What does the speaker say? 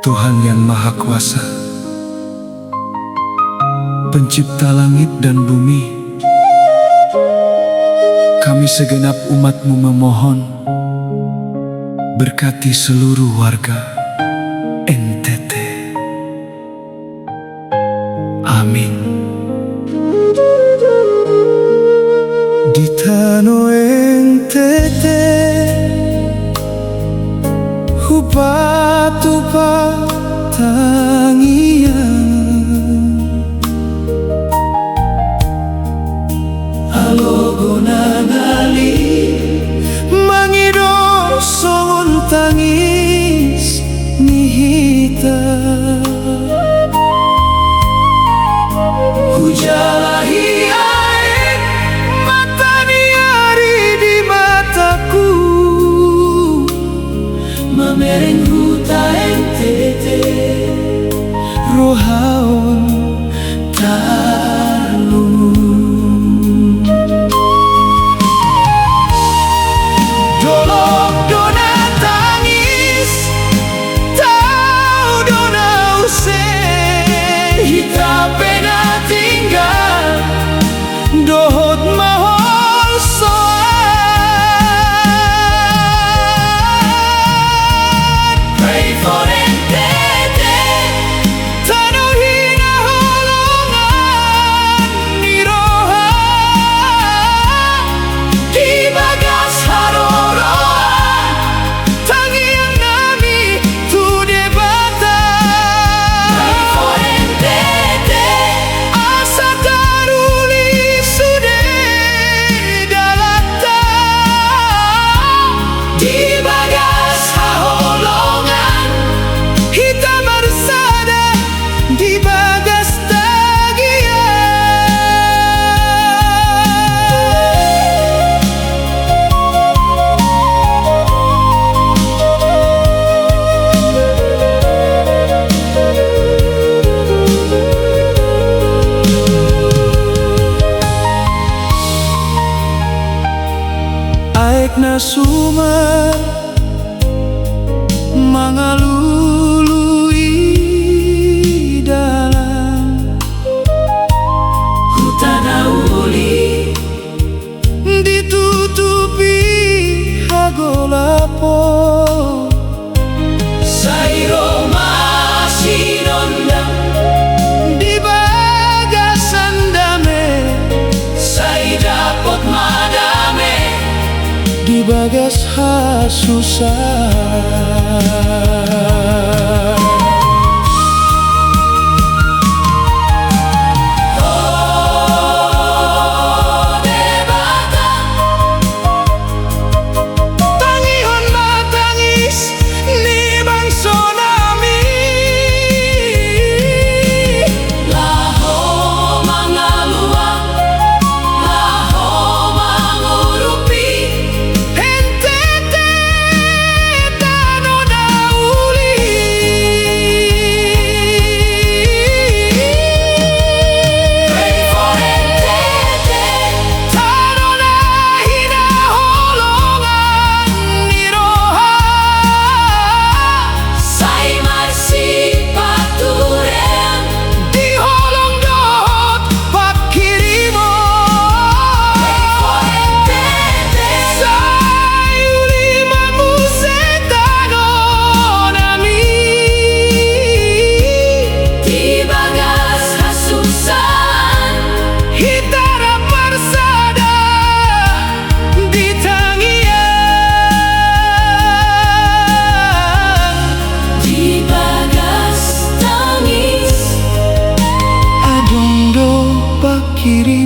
Tuhan yang Maha Kuasa, Pencipta langit dan bumi, kami segenap umat-Mu memohon, berkati seluruh warga NTT. Amin. Di tanah NTT, hupa-tupa tangian, alogonan ali mangido songon tangis nihita, hujalahi air mata niari di mataku, mamereng huta NTT rohaon tarlum. Dolok dona tangis, tau dona usai, hita pena tinggal, dohot mahol soan. Pray for NTT, tanah hina holongan niroha, di bagas haroroan, tangian nami tu debatan. Pray for NTT, asa taruli sude dalata, di bagas haholongan, hita marsada di bagas aek na sumar mangalului dalam hutan uli, ditutupi hagolapo, sairo masih nondang di bagas sandame, sai dapot madame di bagas hasusah. Tangihon matangis ni bangso nami, laho mangaluang, laho mangurupi, NTT tanah dauli. Pray for NTT, tanah hina holongan niroha, sai masih paturean di holong dohot pakirimo. Pray for NTT, sai ulima musetano nami, di bagas hasusan, hitara persada di tangian, di bagas tangis, adondo pakiri.